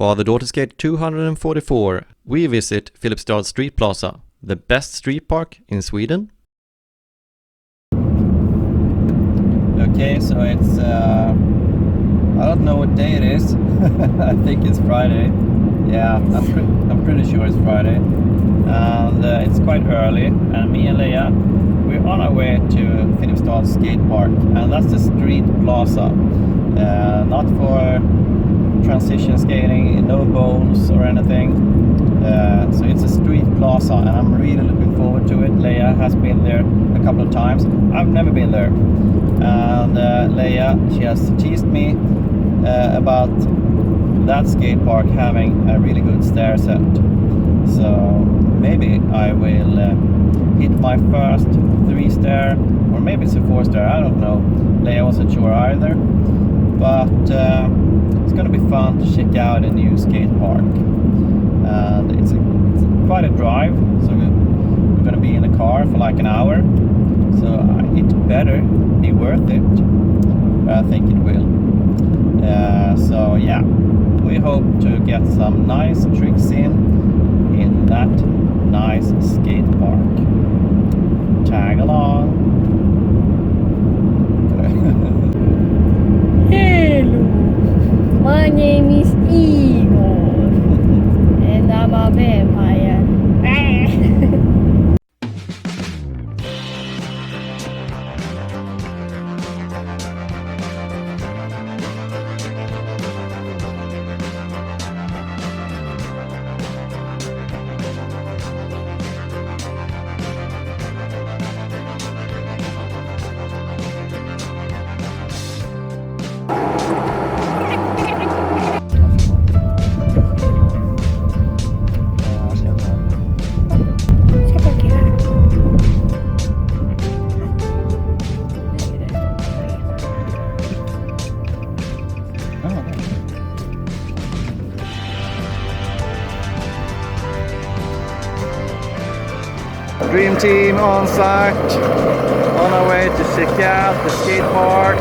For the Daughter Skate 244, we visit Filipstad Street Plaza, the best street park in Sweden. Okay, so it's I don't know what day it is. I think it's Friday. Yeah, I'm pretty sure it's Friday, and it's quite early. And me and Leyah, we're on our way to Filipstad Skate Park, and that's the street plaza. Not for transition skating, no bowls or anything. So it's a street plaza, and I'm really looking forward to it. Leyah has been there a couple of times. I've never been there, and Leyah, she has teased me about that skate park having a really good stair set. So maybe I will hit my first 3-stair, or maybe it's a 4-stair, I don't know. Leyah wasn't sure either, but it's gonna be fun to check out a new skate park. And it's quite a drive, so we're gonna be in the car for like an hour, so it better be worth it. I think it will. So yeah, we hope to get some nice tricks in that nice skate park. Tag along. Hello, my name is Igor, and I'm a vampire. Dream team on site, on our way to check out the skate park.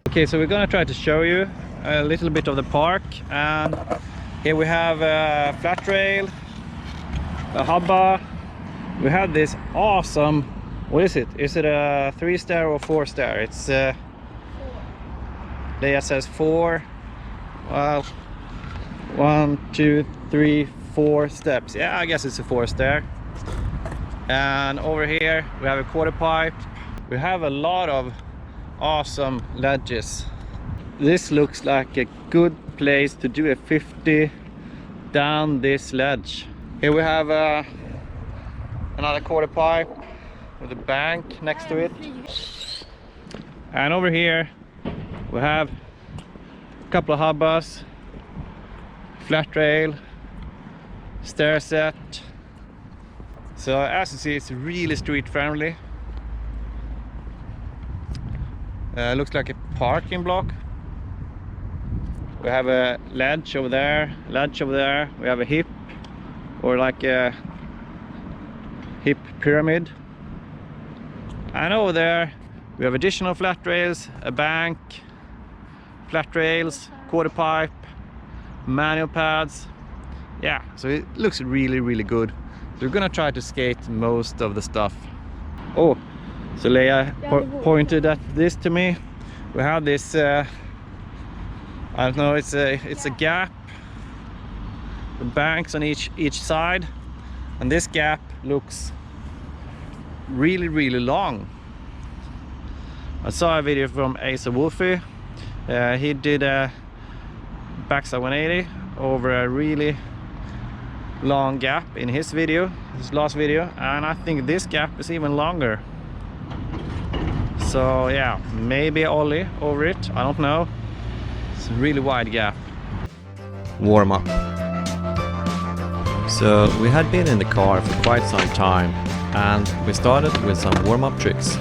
Okay, so we're gonna try to show you a little bit of the park, and here we have a flat rail, a hubba. We have this awesome, what is it? Is it a 3-stair or 4-stair? It's Leyah says 4. Well, 1, 2, 3, 4 steps. Yeah, I guess it's a 4-stair. And over here we have a quarter pipe. We have a lot of awesome ledges. This looks like a good place to do a 50 down this ledge. Here we have another quarter pipe with a bank next to it. And over here we have a couple of hubbas, flat rail, stair set. So as you see, it's really street friendly. Looks like a parking block. We have a ledge over there, ledge over there. We have a hip, or like a hip pyramid. And over there we have additional flat rails, a bank, flat rails, quarter pipe, manual pads. Yeah, so it looks really good. So we're gonna try to skate most of the stuff. Oh, so Leyah pointed at this to me. We have this I don't know, it's a gap, the banks on each side, and this gap looks really long. I saw a video from Asa Wolfie. He did a backside 180 over a really long gap in his last video, and I think this gap is even longer. So yeah, maybe ollie over it, I don't know. It's a really wide gap. Warm up. So we had been in the car for quite some time, and we started with some warm-up tricks.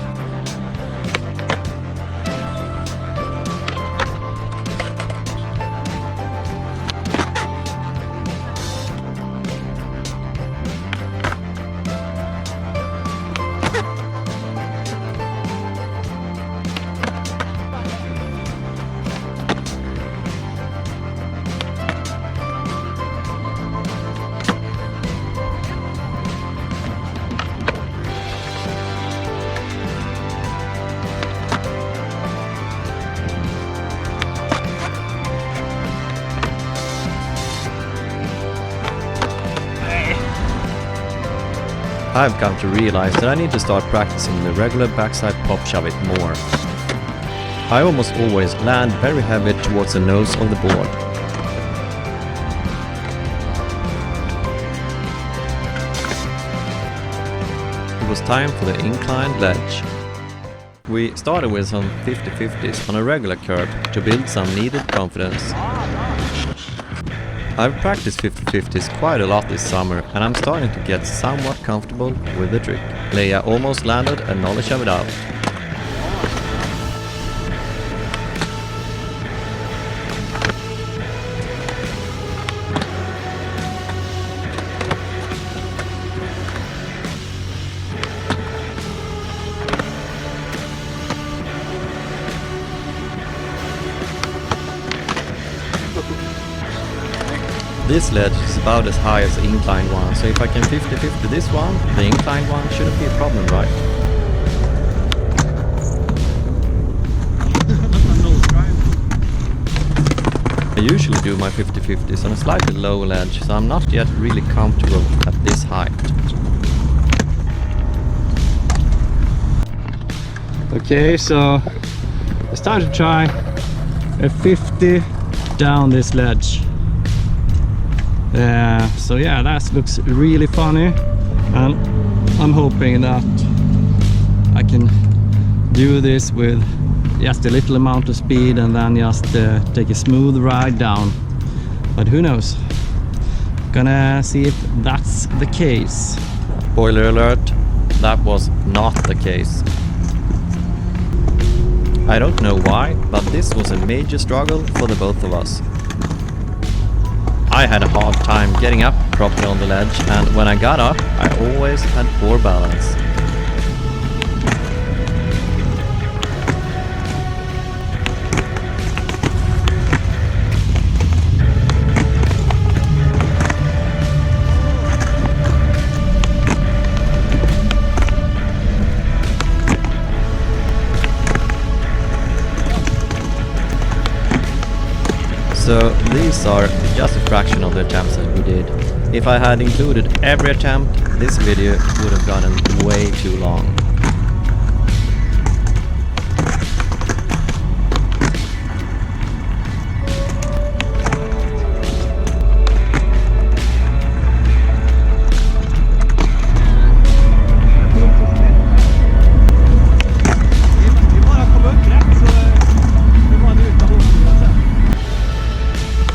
I've come to realize that I need to start practicing the regular backside pop shove it more. I almost always land very heavy towards the nose of the board. It was time for the inclined ledge. We started with some 50-50s on a regular curb to build some needed confidence. I've practiced 50-50s quite a lot this summer and I'm starting to get somewhat comfortable with the trick. Leyah almost landed and ollie shoved it out. This ledge is about as high as the inclined one, so if I can 50-50 this one, the inclined one shouldn't be a problem, right? I usually do my 50-50s on a slightly lower ledge, so I'm not yet really comfortable at this height. Okay, so it's time to try a 50 down this ledge. So yeah, that looks really funny, and I'm hoping that I can do this with just a little amount of speed and then just take a smooth ride down. But who knows? Gonna see if that's the case. Spoiler alert, that was not the case. I don't know why, but this was a major struggle for the both of us. I had a hard time getting up properly on the ledge, and when I got up, I always had poor balance. So these are just a fraction of the attempts that we did. If I had included every attempt, this video would have gotten way too long.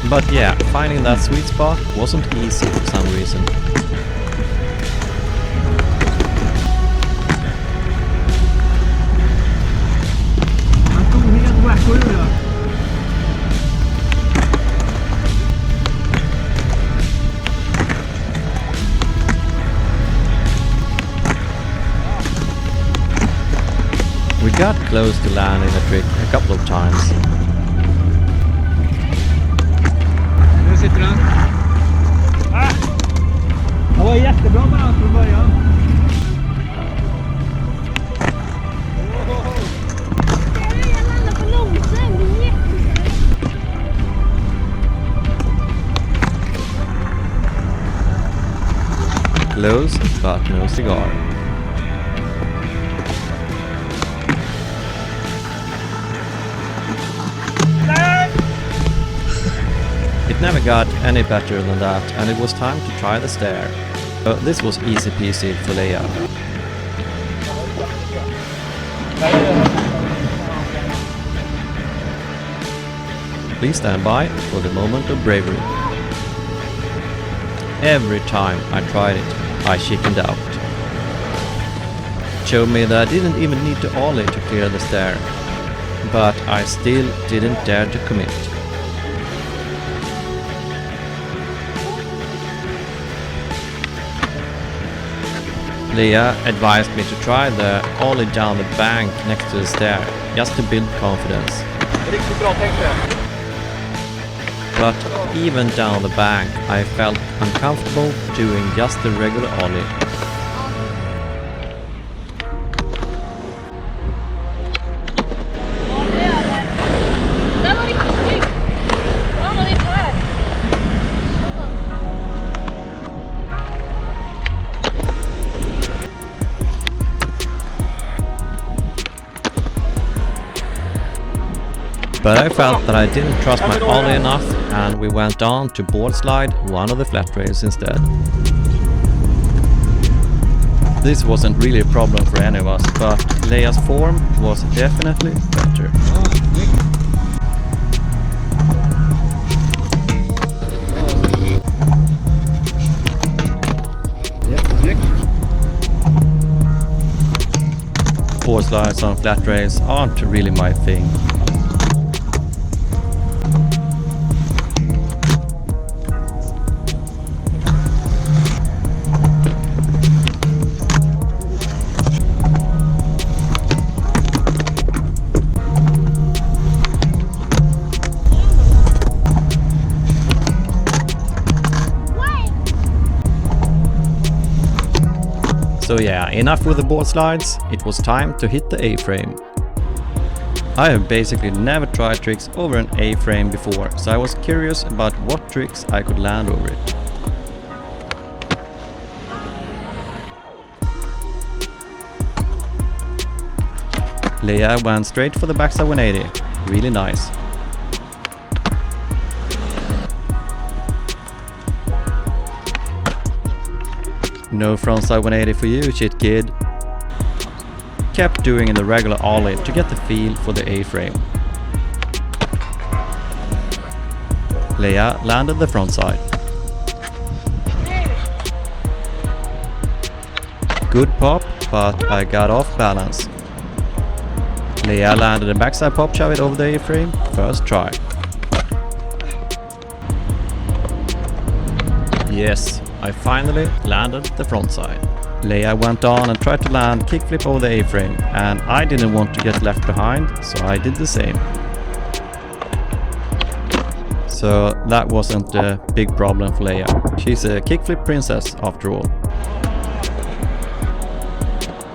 But yeah, finding that sweet spot wasn't easy for some reason. We got close to landing the trick a couple of times. Sitter den. Det var jättebra balans från början. Jag landar på nosen, det är jättebra. Close, but no cigar. It never got any better than that, and it was time to try the stair. This was easy peasy for Leyah. Please stand by for the moment of bravery. Every time I tried it, I chickened out. It showed me that I didn't even need to ollie to clear the stair, but I still didn't dare to commit. Leyah advised me to try the ollie down the bank next to the stair, just to build confidence. But even down the bank, I felt uncomfortable doing just the regular ollie. Den var riktigt snygg. Ja, den är klar. But I felt that I didn't trust my ollie enough, and we went on to board slide one of the flat rails instead. This wasn't really a problem for any of us, but Leyah's form was definitely better. Board slides on flat rails aren't really my thing. So yeah, enough with the board slides, it was time to hit the A-frame. I have basically never tried tricks over an A-frame before, so I was curious about what tricks I could land over it. Leyah went straight for the backside 180, really nice. No frontside 180 for you, shit kid. Kept doing the regular ollie to get the feel for the A-frame. Leyah landed the frontside. Good pop, but I got off balance. Leyah landed a backside pop shove it over the A-frame, first try. Yes, I finally landed the front side. Leyah went on and tried to land kickflip over the A-frame, and I didn't want to get left behind, so I did the same. So that wasn't a big problem for Leyah. She's a kickflip princess after all.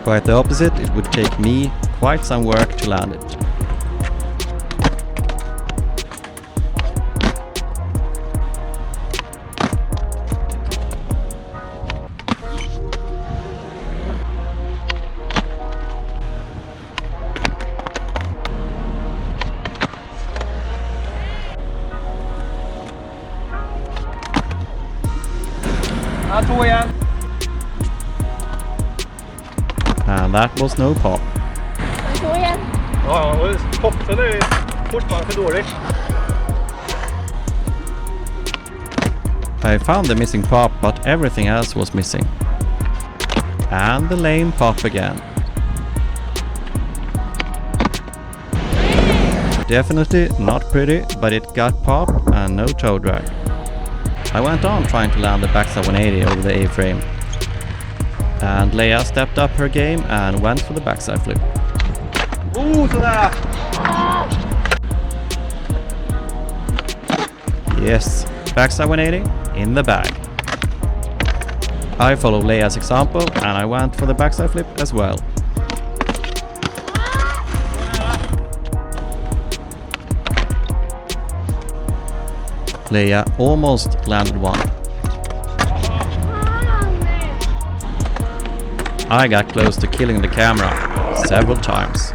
Quite the opposite, it would take me quite some work to land it. And that was no pop. Ja, och poppen är fortfarande för dålig. I found the missing pop, but everything else was missing. And the lame pop again. Definitely not pretty, but it got pop and no toe drag. I went on trying to land the backside 180 over the A-frame. And Leyah stepped up her game and went for the backside flip. Sådär! Yes, backside 180 in the bag. I followed Leyah's example and I went for the backside flip as well. Leyah almost landed one. I got close to killing the camera several times.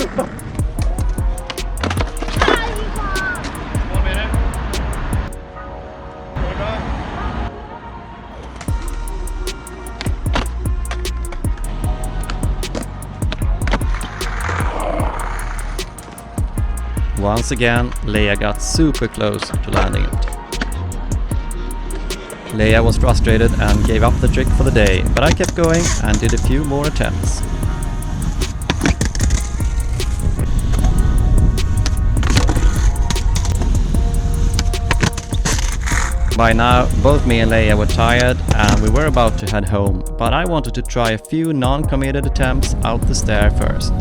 Once again, Leyah got super close to landing it. Leyah was frustrated and gave up the trick for the day, but I kept going and did a few more attempts. By now, both me and Leyah were tired and we were about to head home, but I wanted to try a few non-committed attempts out the stair first.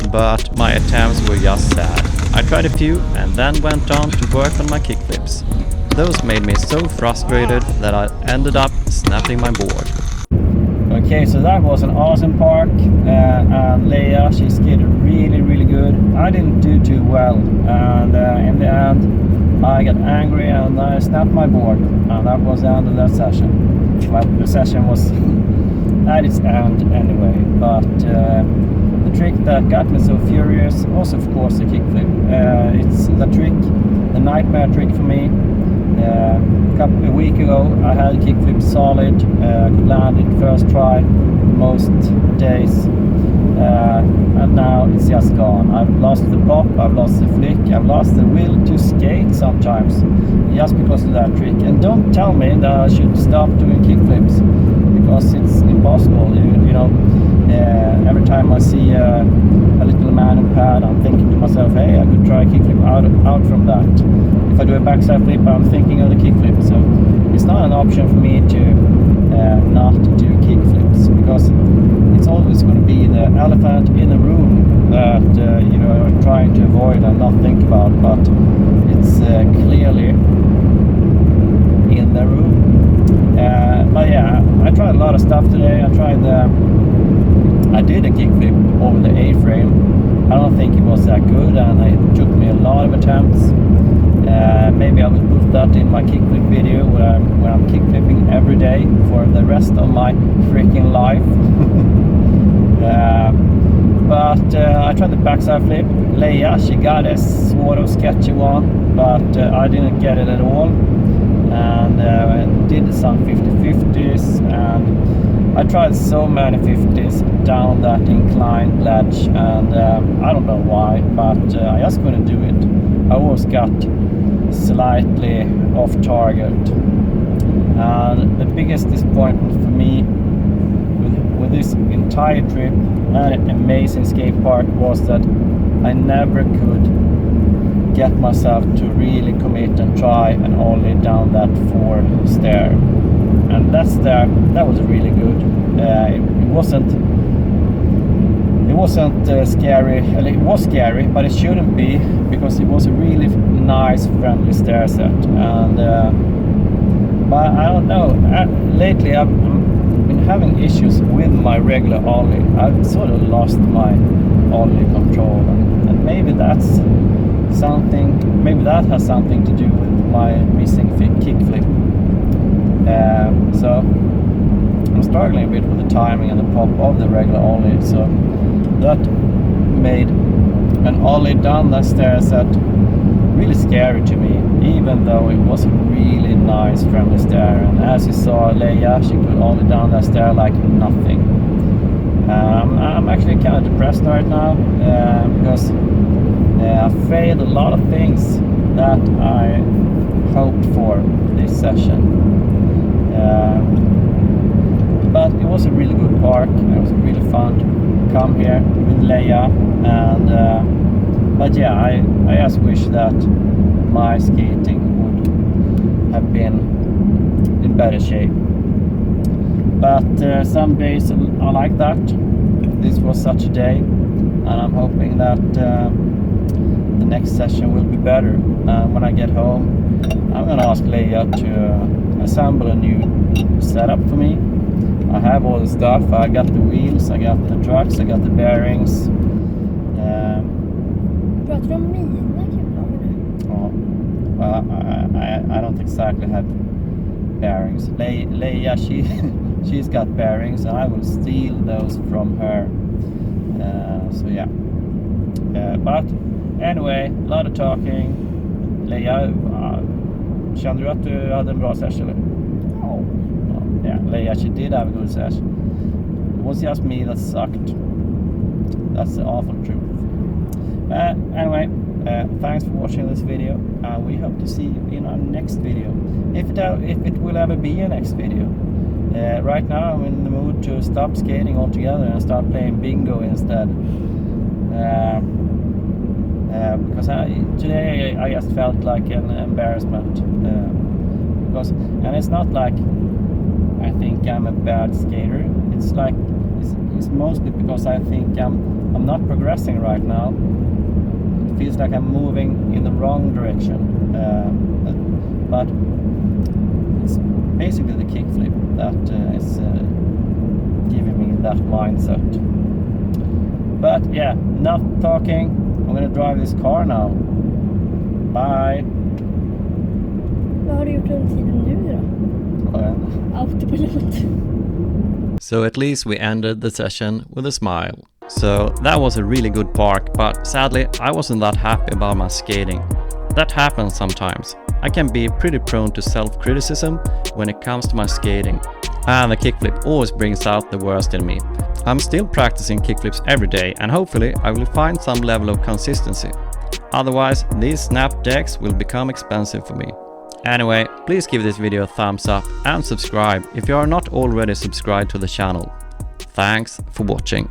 But my attempts were just sad. I tried a few and then went on to work on my kickflips. Those made me so frustrated that I ended up snapping my board. Okay, so that was an awesome park, and Leyah, she skated really good. I didn't do too well, and in the end I got angry and I snapped my board, and that was the end of that session. But the session was at its end anyway. But the trick that got me so furious was, of course, the kickflip. It's the trick, the nightmare trick for me. A week ago, I had a kickflip solid, could land it first try most days, and now it's just gone. I've lost the pop, I've lost the flick, I've lost the will to skate sometimes, just because of that trick. And don't tell me that I should stop doing kickflips, because it's impossible. You know, every time I see a little man in pad, I'm thinking to myself, hey, I could try a kickflip out from that. If I do a backside flip, I'm thinking of the kickflip. So it's not an option for me to not do kickflips, because it's always going to be the elephant in the room that you're trying to avoid and not think about, but it's clearly in the room. But yeah, I tried a lot of stuff today. I did a kickflip over the A-frame. I don't think it was that good, and it took me a lot of attempts. Maybe I will put that in my kickflip video where I'm kickflipping every day for the rest of my freaking life. But I tried the backside flip. Leyah, she got a sort of sketchy one, but I didn't get it at all. And I did some 50-50s, and I tried so many 50s down that inclined ledge, and I don't know why, but I just couldn't do it. I always got slightly off target, and the biggest disappointment for me with this entire trip and amazing skate park was that I never could get myself to really commit and try an ollie down that 4 stair, and that stair, that was really good. It wasn't scary. It was scary, but it shouldn't be, because it was a really nice, friendly stair set. And but I don't know. Lately, I've been having issues with my regular ollie. I've sort of lost my ollie control, and maybe that's something. Maybe that has something to do with my missing kickflip. So I'm struggling a bit with the timing and the pop of the regular ollie. So that made an ollie down that stair set really scary to me, even though it was a really nice, friendly stair. And as you saw, Leyah, she could ollie down that stair like nothing. I'm actually kind of depressed right now, because I failed a lot of things that I hoped for this session. But it was a really good park. It was really fun to come here with Leyah, and but yeah, I just wish that my skating would have been in better shape. But some days are like that. This was such a day, and I'm hoping that the next session will be better. When I get home, I'm gonna ask Leyah to assemble a new setup for me. I have all the stuff. I got the wheels, I got the trucks, I got the bearings. Pratar du om mina kulor nu? Ja, well, I don't exactly have bearings. Leyah, she's got bearings, and I will steal those from her. So yeah. But anyway, a lot of talking. Leyah, kände du att du hade en bra session? Oh. Yeah, Leyah, she did have a good session. It was just me that sucked. That's the awful truth. Anyway, thanks for watching this video, and we hope to see you in our next video, if it will ever be a next video. Right now I'm in the mood to stop skating altogether and start playing bingo instead. Because today I just felt like an embarrassment. And it's not like I think I'm a bad skater. It's like it's mostly because I think I'm not progressing right now. It feels like I'm moving in the wrong direction. But it's basically the kickflip that is giving me that mindset. But yeah, enough talking. I'm gonna drive this car now. Bye. Vad har du gjort under tiden nu då? Ja. Autopilot. So at least we ended the session with a smile. So that was a really good park, but sadly I wasn't that happy about my skating. That happens sometimes. I can be pretty prone to self-criticism when it comes to my skating, and the kickflip always brings out the worst in me. I'm still practicing kickflips every day, and hopefully I will find some level of consistency. Otherwise, these snap decks will become expensive for me. Anyway, please give this video a thumbs up and subscribe if you are not already subscribed to the channel. Thanks for watching.